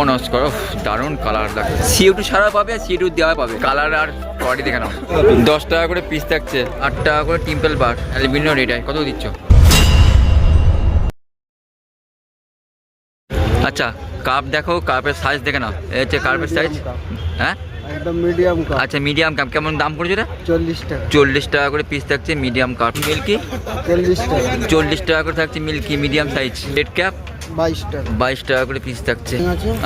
নস্কর দারুণ কালার লাগে। সিউ2 সারা পাবে আর সিউ2 দেওয়া পাবে। কালার আর কোয়ালিটি দেখে নাও। 10 টাকা করে পিস থাকছে, 8 টাকা করে টিম্পল বার অ্যালুমিনিয়াম রেটাই। কত দিচ্ছ? আচ্ছা কাপ দেখো, কাপের সাইজ দেখে নাও। এই হচ্ছে কাপের সাইজ। হ্যাঁ একদম মিডিয়াম কাপ। আচ্ছা মিডিয়াম কাপ কেমন দাম পড়ছে এটা? 40 টাকা। 40 টাকা করে পিস থাকছে মিডিয়াম কাপ। মিল্কি 40 টাকা। 40 টাকা করে থাকছে milky medium size. Red cap 22 টাকা। 22 টাকা করে পিস থাকছে।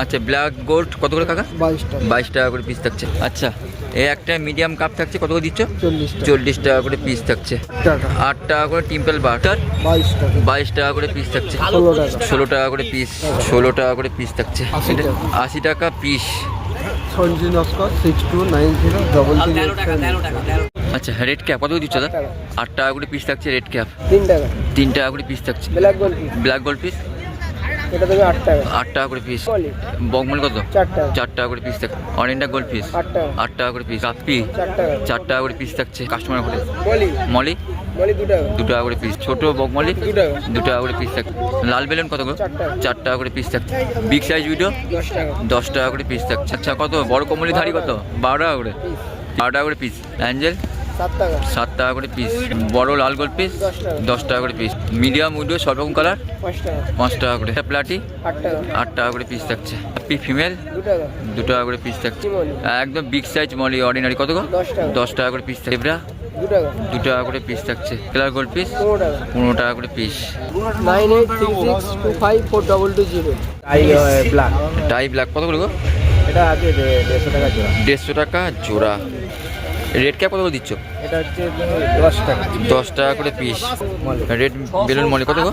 আচ্ছা ব্ল্যাক গোল্ড কত করে কাকা? 22 টাকা। 22 টাকা করে পিস থাকছে। আচ্ছা এই একটা মিডিয়াম কাপ থাকছে, কত করে দিচ্ছ? 40 টাকা। 40 টাকা করে পিস থাকছে। 8 টাকা করে টিম্পল বাটার 22 টাকা। 22 টাকা করে পিস থাকছে। 16 টাকা। 16 টাকা করে পিস। 16 টাকা করে পিস থাকছে। 80 টাকা। 80 টাকা পিস। সঞ্জি নস্কর 629033। আচ্ছা রেড ক্যাপ কত করে দিচ্ছ দাদা? 8 টাকা করে পিস থাকছে রেড ক্যাপ। 3 টাকা। 3 টাকা করে পিস থাকছে। Black gold. Black gold piece এটা দেবে 8 টাকা। 8 টাকা করে পিস। বলি বগমল কত? 4 টাকা। 4 টাকা করে পিস থাকছে। অরেন্ডা গোল্ড পিস 8 টাকা। 8 টাকা করে পিস। কাপি 4 টাকা। 4 টাকা করে পিস থাকছে। কাস্টমার করে বলি মলি বলি 2 টাকা। 2 টাকা করে পিস। ছোট বগমলি 2 টাকা। 2 টাকা করে পিস থাকছে। লাল বেলুন কত করে? 4 টাকা। 4 টাকা করে পিস থাকছে। বিগ সাইজ ভিডিও 10 টাকা। 10 টাকা করে পিস থাকছে। আচ্ছা কত বড় কমলি ধারি কত? 12 টাকা করে। 12 টাকা করে পিস। অ্যাঞ্জেল 7 টাকা। 7 টাকা করে পিস। বড় লাল গোল্ড পিস 10 টাকা। 10 টাকা করে পিস। মিডিয়াম উইডো সব রকম কালার 5 টাকা। 5 টাকা করে। প্লাটি 8 টাকা। 8 টাকা করে পিস থাকছে। হ্যাপি ফিমেল 2 টাকা। 2 টাকা করে পিস থাকছে। চিমনি একদম বিগ সাইজ মলি অর্ডিনারি কত গো? 10 টাকা। 10 টাকা করে পিস থাকছে। এব্রা 2 টাকা। 2 টাকা করে পিস থাকছে। কালার গোল্ড পিস 15 টাকা। 15 টাকা করে পিস। 9836254220। আই ব্ল্যাক। টাই ব্ল্যাক কত করে গো? এটা আছে 150 টাকা জোড়া। 150 টাকা জোড়া। রেড ক্যাপ কত করে দিচ্ছ? এটা হচ্ছে 10 টাকা। 10 টাকা করে পিস। রেড বেলুন মলি কত গো?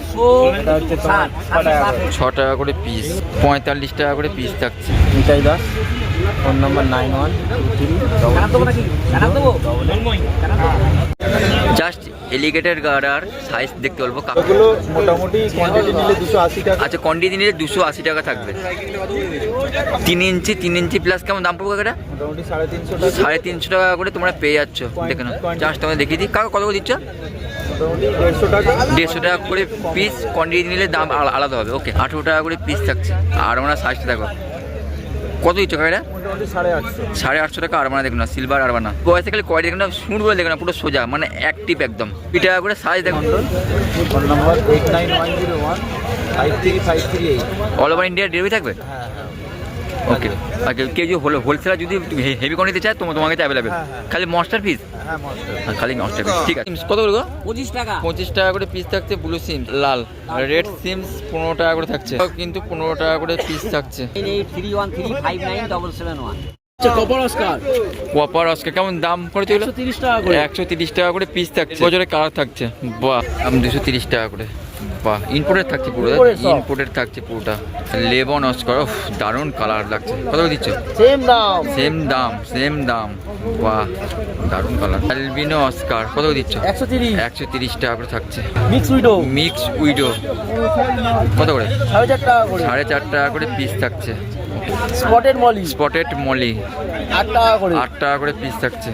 এটা হচ্ছে তোমার 6 টাকা করে। 6 টাকা করে পিস। 45 টাকা করে পিস থাকছে। Nitai Das, phone number 9123. Just এলিগেটের গাড়ার সাইজ দেখতে বলবো। এগুলো মোটামুটি কোয়ান্টিটি নিলে 280 টাকা। আচ্ছা কোয়ান্টিটি নিলে 280 টাকা থাকবে। 3 ইঞ্চি প্লাস কেমন দাম পড়বে এটা? মোটামুটি 350 টাকা। 350 টাকা করে তোমরা পেয়ে যাচ্ছ। দেখে নাও জাস্ট তোমাদের দেখিয়ে দিই। কাকা কত করে দিচ্ছ? মোটামুটি 150 টাকা। 150 টাকা করে পিস। কোয়ান্টিটি নিলে দাম আলাদা হবে। ওকে 18 টাকা করে পিস থাকছে। আর আমরা সাইজটা দেখো কত দিচ্ছ কাকা? মোটামুটি 850। 850 টাকা। আর মানে দেখো না সিলভার আর বানা বয়সে খালি কোয়ালিটি দেখো না, স্মুথ বলে দেখো না, পুরো সোজা মানে অ্যাক্টিভ একদম। 2 টাকা করে সাইজ দেখো। ফোন নম্বর 8910153538। অল ওভার ইন্ডিয়া ডেলিভারি থাকবে। হ্যাঁ হ্যাঁ। ওকে আর কেউ যদি হোলসেলার যদি হেভি কোয়ান্টিটি চায় তোমার কাছে অ্যাভেলেবেল। খালি মস্টার পিস। হ্যাঁ মস্ত। খালি মস্টার পিস। ঠিক আছে কত করে গো? 25 টাকা। 25 টাকা করে পিস থাকছে। ব্লু সিম লাল। রেড সিমস 15 টাকা করে থাকছে, কিন্তু 15 টাকা করে পিস থাকছে। 9831359771। কপার অস্কার কেমন দাম পড়েছে? 130 টাকা করে। 130 টাকা করে পিস থাকছে। বছরে কালার থাকছে। বাহ দাম 230 টাকা করে। বাহ ইম্পোর্টেড থাকছে পুরো। ইম্পোর্টেড থাকছে পুরোটা। লেবন অস্কার দারুণ কালার লাগছে। কত করে দিচ্ছ? সেম দাম। সেম দাম। বাহ দারুণ কালার। অ্যালবিনো অস্কার কত করে দিচ্ছ? 130। 130 টাকা করে থাকছে। মিক্স উইডো মিক্স উইডো কত করে? 4.5 টাকা করে। 4.5 টাকা করে পিস থাকছে। স্পটেড মলি স্পটেড মলি 8 টাকা করে। 8 টাকা করে পিস থাকছে।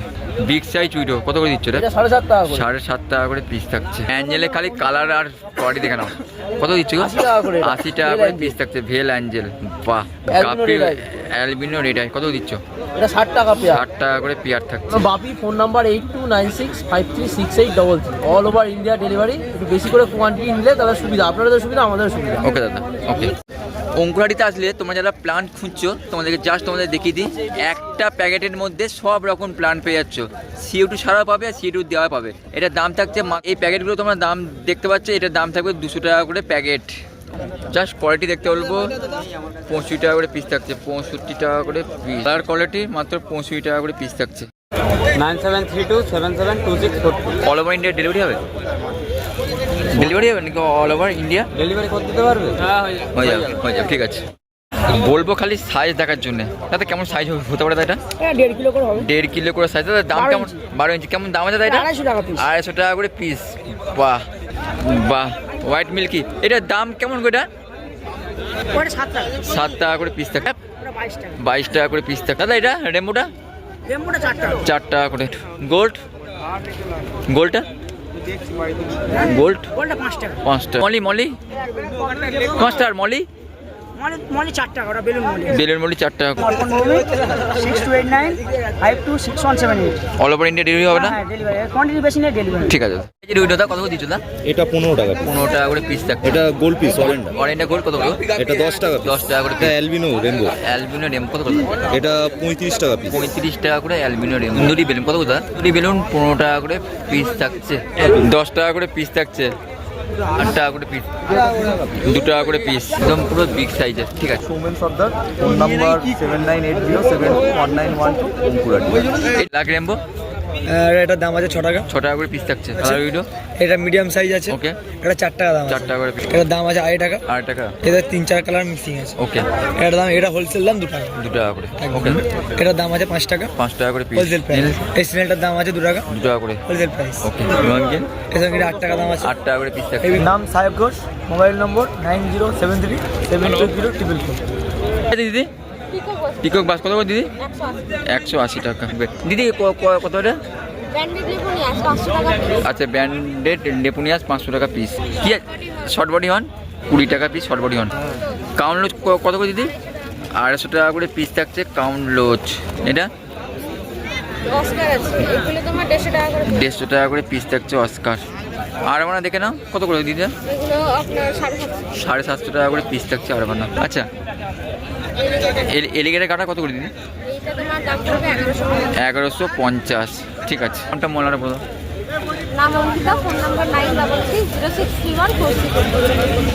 বিগ সাইজ উইডো কত করে দিচ্ছ? এটা 7.5 টাকা করে। 7.5 টাকা করে পিস থাকছে। অ্যাঞ্জেলে খালি কালার আর কোয়ালিটি দেখে নাও। কত দিচ্ছ? 80 টাকা করে। 80 টাকা করে পিস থাকছে। ভেল অ্যাঞ্জেল বাহ। Albino red eye। Albino red eye কত দিচ্ছ? এটা 60 টাকা পেয়ার। 60 টাকা করে পেয়ার থাকছে। Bapi phone number 8296536833। All over India delivery. একটু বেশি করে কোয়ান্টিটি নিলে তাহলে সুবিধা, আপনাদের সুবিধা আমাদের সুবিধা। ওকে দাদা ওকে। অঙ্কুরাটিতে আসলে তোমরা যারা প্লান্ট খুঁজছো তোমাদেরকে জাস্ট তোমাদের দেখিয়ে দিই। একটা প্যাকেটের মধ্যে সব রকম প্লান্ট পেয়ে যাচ্ছ। সিউ2 সারা পাবে আর সিউ2 দেওয়া পাবে। এটার দাম থাকছে এই প্যাকেটগুলো তোমরা দাম দেখতে পাচ্ছ। এটার দাম থাকবে 200 টাকা করে প্যাকেট। জাস্ট কোয়ালিটি দেখতে বলবো। 65 টাকা করে পিস থাকছে। 65 টাকা করে পিস। কালার কোয়ালিটি মাত্র 65 টাকা করে পিস থাকছে। 9732772642। অল ওভার ইন্ডিয়া ডেলিভারি হবে? ডেলিভারি হবে নাকি অল ওভার ইন্ডিয়া? ডেলিভারি করে দিতে পারবে? হ্যাঁ হয়ে যাবে ঠিক আছে। বলবো খালি সাইজ দেখার জন্য। তাতে কেমন সাইজ হতে পারে এটা? 1.5 কিলো করে হবে। 1.5 কিলো করে সাইজ। দাম কেমন? 12 ইঞ্চি কেমন দাম আছে এটা? 250 টাকা পিস। 250 টাকা করে পিস। বাহ বাহ হোয়াইট মিল্কি এটার দাম কেমন গো? এটা 7 টাকা করে পিস থাকে। 22 টাকা করে পিস থাকে। দাদা এটা রেমবোটা? 4 টাকা করে। গোল্ডটা গোল্ড 5 টাকা। মলি মলি 5 টাকা মলি মলি 4 টাকা, ওটা বেলুন মলি। বেলুন মলি 4 টাকা। অর্পণ Bhowmik 6289 526178। All over India delivery হবে না? হ্যাঁ, ডেলিভারি কোয়ান্টিটি বেশি নেই, ডেলিভারি। ঠিক আছে। এই যে রুইটা কত করে দিচ্ছ দা? এটা 15 টাকা। 15 টাকা করে পিস থাকছে। এটা গোল পিস অরেন্ডা। অরেঞ্জটা গোল কত করে? এটা 10 টাকা। 10 টাকা করে। এটা অ্যালবিনো রেনবো। অ্যালবিনো রেম কত করে? এটা 35 টাকা পিস। 35 টাকা করে অ্যালবিনো রেম। দুটি বেলুন কত করে? দুটি বেলুন 15 টাকা করে পিস থাকছে। 10 টাকা করে পিস থাকছে। 8 টাকা করে পিস। 2 টাকা করে পিস। একদম পুরো বিগ সাইজের। ঠিক আছে। সৌমেন সর্দার, ফোন নাম্বার 7980721912, অঙ্কুরাটি। এই লাখ রেমবো আর এটার দাম আছে 6 টাকা। 6 টাকা করে পিস থাকছে। কালার উইডো এটা মিডিয়াম সাইজ আছে। ওকে। এটা 4 টাকা দাম 4 টাকা করে পিস। এটার দাম আছে 8 টাকা। 8 টাকা। এদের 3-4 কালার মিক্সিং আছে। ওকে। এটার দাম, এটা হোলসেল দাম 2 টাকা। 2 টাকা করে। ওকে। এটার দাম আছে 5 টাকা 5 টাকা করে পিস। Wholesale price. এই সিনেলটার দাম আছে 2 টাকা 2 টাকা করে। Wholesale price. ওকে। রঙিন এটার 8 টাকা দাম আছে। 8 টাকা করে পিস থাকছে। এই নাম সাহেব ঘোষ, মোবাইল নম্বর 90737204। দিদি পিকক বাস কত করে দিদি? 180 টাকা। দিদি কত এটা? ব্র্যান্ডেড লেবুনিয়াস 500 টাকা পিস। আচ্ছা, ব্র্যান্ডেড লেপুনিয়াস 500 টাকা পিস। কি শর্ট বডি হন 20 টাকা পিস শর্ট বডি হন। কাউন্ট লোচ কত করে দিদি? 250 টাকা করে পিস থাকছে কাউন্ট লোচ। এটা অস্কার আছে, এগুলো তোমার 150 টাকা করে। 150 টাকা করে পিস থাকছে অস্কার। আর মানে দেখে নাও কত করে দিদি? এগুলো আপনার 750। 750 টাকা করে পিস থাকছে আর বানা। আচ্ছা, এলিগেটের কাটা কত করে দিদি? এইটা তোমার দাম পড়বে 1100 টাকা। 1150। ঠিক আছে। কোনটা মোলার বলো? নাম অঙ্কিতা, ফোন নাম্বার 9330631434।